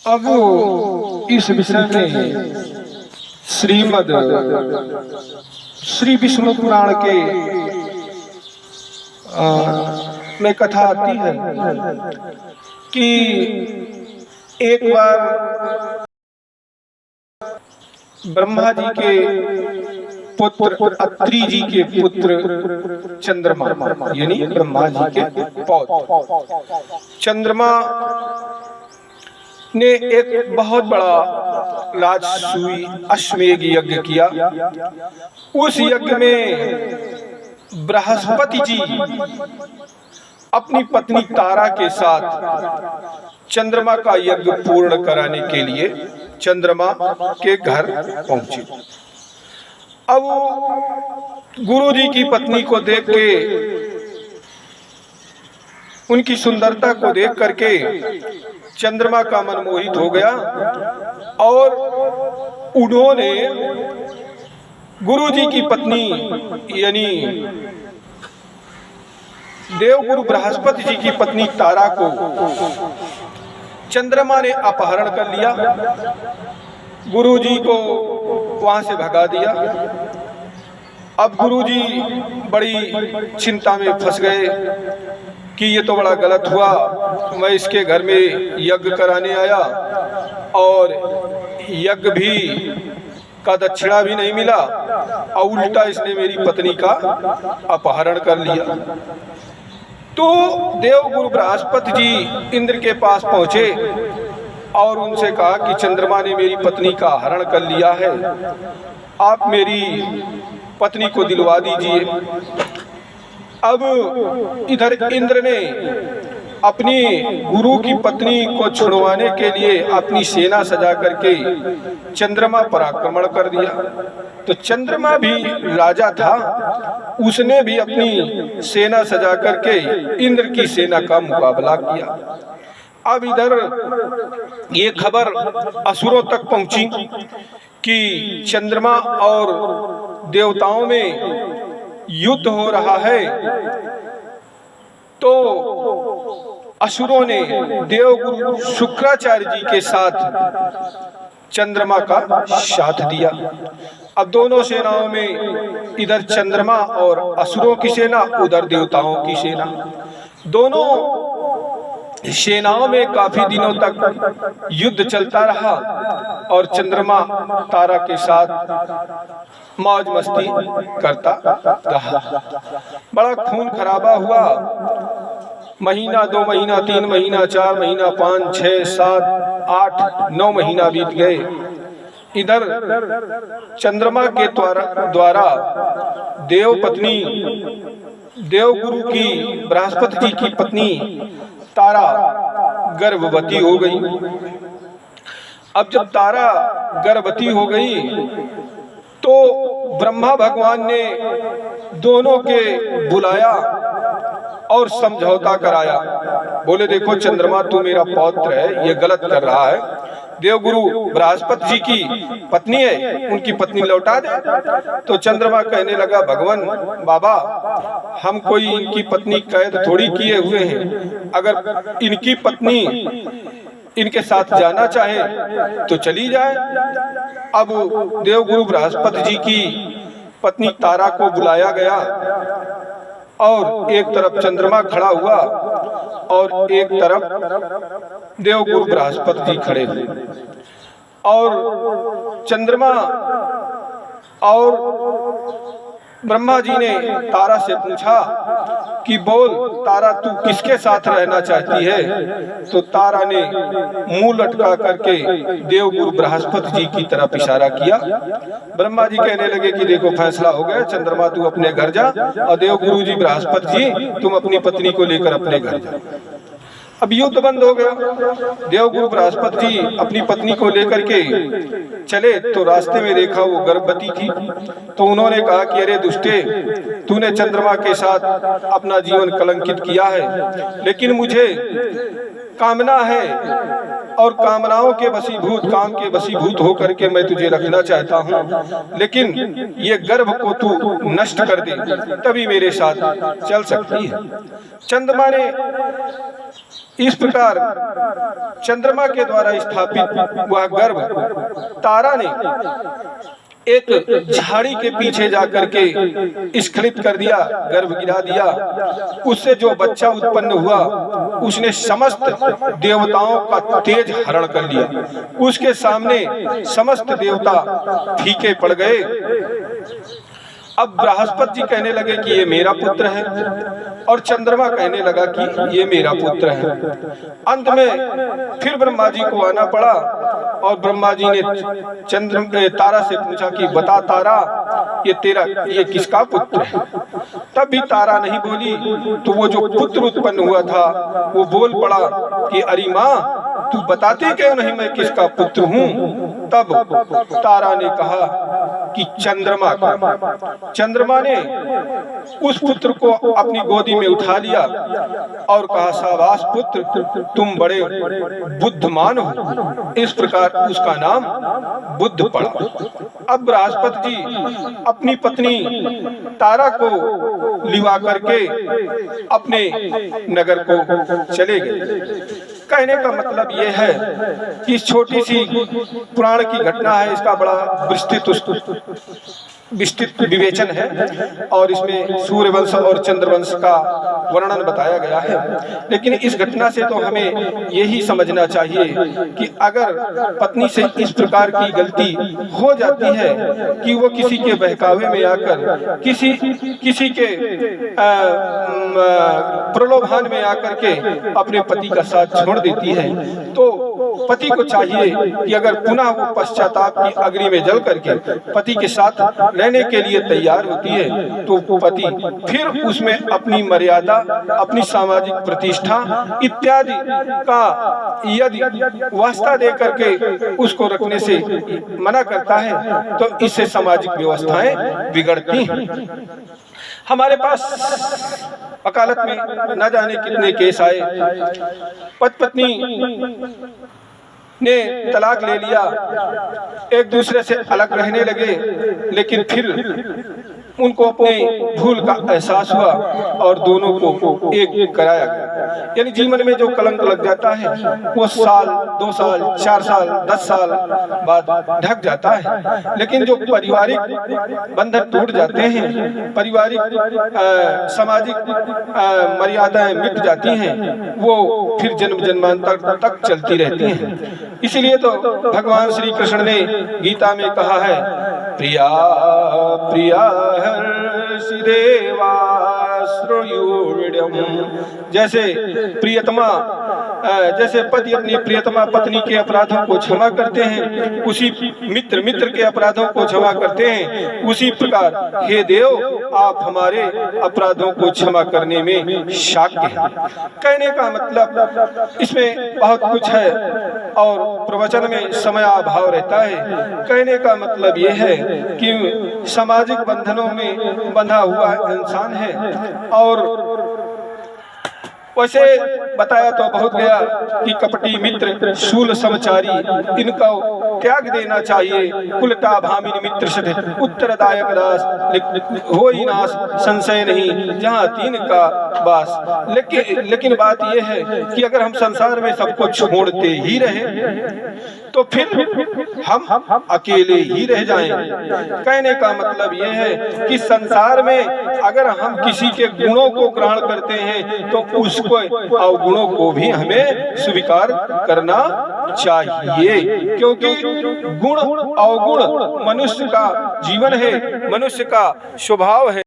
अब इस विषय में श्रीमद श्री विष्णु पुराण के में कथा आती है कि एक बार ब्रह्मा जी के पुत्र अत्रि जी के पुत्र चंद्रमा यानी ब्रह्मा जी के पौत्र चंद्रमा ने एक बहुत बड़ा राजसूय अश्वमेध यज्ञ किया। उस यज्ञ में बृहस्पति जी अपनी पत्नी तारा के साथ चंद्रमा का यज्ञ पूर्ण कराने के लिए चंद्रमा के घर पहुंचे। अब गुरु जी की पत्नी को देख के, उनकी सुंदरता को देख करके चंद्रमा का मन मोहित हो गया और उन्होंने गुरु जी की पत्नी यानी देवगुरु बृहस्पति जी की पत्नी तारा को चंद्रमा ने अपहरण कर लिया। गुरु जी को वहां से भगा दिया। अब गुरु जी बड़ी चिंता में फंस गए कि ये तो बड़ा गलत हुआ, मैं इसके घर में यज्ञ कराने आया और यज्ञ भी का दक्षिणा भी नहीं मिला और उल्टा इसने मेरी पत्नी का अपहरण कर लिया। तो देवगुरु बृहस्पति जी इंद्र के पास पहुंचे और उनसे कहा कि चंद्रमा ने मेरी पत्नी का हरण कर लिया है, आप मेरी पत्नी को दिलवा दीजिए। अब इधर इंद्र ने अपनी गुरु की पत्नी को छुड़वाने के लिए अपनी सेना सजा करके चंद्रमा पर आक्रमण कर दिया। तो चंद्रमा भी राजा था, उसने भी अपनी सेना सजा करके इंद्र की सेना का मुकाबला किया। अब इधर ये खबर असुरों तक पहुंची कि चंद्रमा और देवताओं में युद्ध हो रहा है। तो असुरों ने देवगुरु शुक्राचार्य जी के साथ चंद्रमा का साथ दिया। अब दोनों सेनाओं में इधर चंद्रमा और असुरों की सेना, उधर देवताओं की सेना, दोनों सेनाओं में काफी दिनों तक युद्ध चलता रहा और चंद्रमा तारा के साथ मौज मस्ती करता रहा। बड़ा खून खराबा हुआ। महीना, 2 महीना, 3 महीना, 4 महीना, 5, 6, 7, 8, 9 महीना बीत गए। इधर चंद्रमा के द्वारा देव पत्नी, देवगुरु की बृहस्पति जी की पत्नी तारा गर्भवती हो गई। अब जब तारा गर्भवती हो गई तो ब्रह्मा भगवान ने दोनों के बुलाया और समझौता कराया। बोले देखो चंद्रमा तू मेरा पौत्र है, ये गलत कर रहा है। देवगुरु बृहस्पति जी की पत्नी है, उनकी पत्नी लौटा दे। तो चंद्रमा कहने लगा भगवान बाबा, हम कोई इनकी पत्नी कैद थोड़ी किए हुए हैं। अगर इनकी पत्नी इनके साथ जाना चाहे तो चली जाए। अब देवगुरु बृहस्पति जी की पत्नी तारा को बुलाया गया और एक तरफ चंद्रमा खड़ा हुआ और एक तरफ देवगुरु बृहस्पति जी खड़े हुए। और चंद्रमा और ब्रह्मा जी ने तारा से पूछा कि बोल तारा तू किसके साथ रहना चाहती है। तो तारा ने मुंह लटका करके देवगुरु बृहस्पति जी की तरफ इशारा किया। ब्रह्मा जी कहने लगे कि देखो फैसला हो गया, चंद्रमा तू अपने घर जा और देवगुरु जी बृहस्पति जी तुम अपनी पत्नी को लेकर अपने घर जा। अब युद्ध बंद हो गया। देवगुरु बृहस्पति जी अपनी पत्नी को लेकर के चले तो रास्ते में देखा वो गर्भवती थी। तो उन्होंने कहा कि अरे दुष्टे, तूने चंद्रमा के साथ अपना जीवन कलंकित किया है, लेकिन मुझे कामना है और कामनाओं के वशीभूत, काम के वशीभूत होकर के मैं तुझे रखना चाहता हूँ, लेकिन ये गर्भ को तू नष्ट कर दे तभी मेरे साथ चल सकती है। चंद्रमा ने इस प्रकार चंद्रमा के द्वारा स्थापित वह गर्भ तारा ने एक झाड़ी के पीछे जाकर के स्खलित कर दिया, गर्भ गिरा दिया। उससे जो बच्चा उत्पन्न हुआ उसने समस्त देवताओं का तेज हरण कर लिया। उसके सामने समस्त देवता फीके पड़ गए। अब बृहस्पति जी कहने लगे कि ये मेरा पुत्र है, और चंद्रमा कहने लगा कि ये मेरा पुत्र है। अंत में फिर ब्रह्मा जी को आना पड़ा, और ब्रह्मा जी ने तारा से पूछा कि बता तारा, ये किसका पुत्र है? तब भी तारा नहीं बोली। तो वो जो पुत्र उत्पन्न हुआ था वो बोल पड़ा कि अरे माँ, तू बताती क्यों नहीं मैं किसका पुत्र हूँ? तब तारा ने कहा कि चंद्रमा का। चंद्रमा ने उस पुत्र को अपनी गोदी में उठा लिया और कहा, शाबाश पुत्र, तुम बड़े बुद्धिमान हो। इस प्रकार उसका नाम बुद्ध पड़ा। अब बृहस्पति जी अपनी पत्नी तारा को लिवा करके अपने नगर को चले गए। कहने का मतलब यह है कि इस छोटी सी पुराण की घटना है, इसका बड़ा विस्तृत विवेचन है, और इसमें सूर्यवंश और चंद्रवंश का वर्णन बताया गया है। लेकिन इस घटना से तो हमें यही समझना चाहिए कि अगर पत्नी से इस प्रकार की गलती हो जाती है कि वो किसी के बहकावे में आकर किसी के प्रलोभन में आकर के अपने पति का साथ छोड़ देती है, तो पति को चाहिए कि अगर पुनः वो पश्चाताप की अग्नि में जल करके पति के साथ रहने के लिए तैयार होती है, तो पति फिर उसमें अपनी मर्यादा, अपनी सामाजिक प्रतिष्ठा इत्यादि का यदि वास्ता दे करके उसको रखने से मना करता है, तो इससे सामाजिक व्यवस्थाएं बिगड़ती हैं। हमारे पास वकालत में न जाने कितने केस आए। पत्नी ने तलाक ले लिया, एक दूसरे से अलग रहने लगे, लेकिन फिर उनको अपने भूल का एहसास हुआ और दोनों को एक कराया गया। यानी जीवन में जो कलंक लग जाता है वो साल, 2 साल, 4 साल, 10 साल बाद ढक जाता है। लेकिन जो पारिवारिक बंधन टूट जाते हैं, पारिवारिक सामाजिक मर्यादाएं मिट जाती हैं, वो फिर जन्म जन्मांतर तक चलती रहती हैं। इसीलिए तो भगवान श्री कृष्ण ने गीता में कहा है, प्रिया प्रिया हर्षिदेवा श्रुयुर्विड्यम। जैसे प्रियतमा, जैसे पति अपनी प्रियतमा पत्नी के अपराधों को क्षमा करते हैं, उसी मित्र के अपराधों को क्षमा करते हैं, उसी प्रकार हे देव आप हमारे अपराधों को क्षमा करने में शाक्य हैं। कहने का मतलब इसमें बहुत कुछ है और प्रवचन में समय अभाव रहता है। कहने का मतलब यह है कि सामाजिक बंधनों में बंधा हुआ इंसान है, और वैसे बताया तो बहुत गया कि कपटी मित्र शूल समचारी, इनका त्याग देना चाहिए। कुलटा भामिनी मित्र से उत्तरदायक दास, हो ही नाश संशय नहीं जहाँ तीन का वास। लेकिन बात यह है कि अगर हम संसार में सबको छोड़ते ही रहे तो फिर हम अकेले ही रह जाएं। कहने का मतलब यह है कि संसार में अगर हम किसी के गुणों को ग्रहण करते हैं तो उसको अवगुणों को भी हमें स्वीकार करना चाहिए, क्योंकि गुण अवगुण मनुष्य का जीवन है, मनुष्य का स्वभाव है।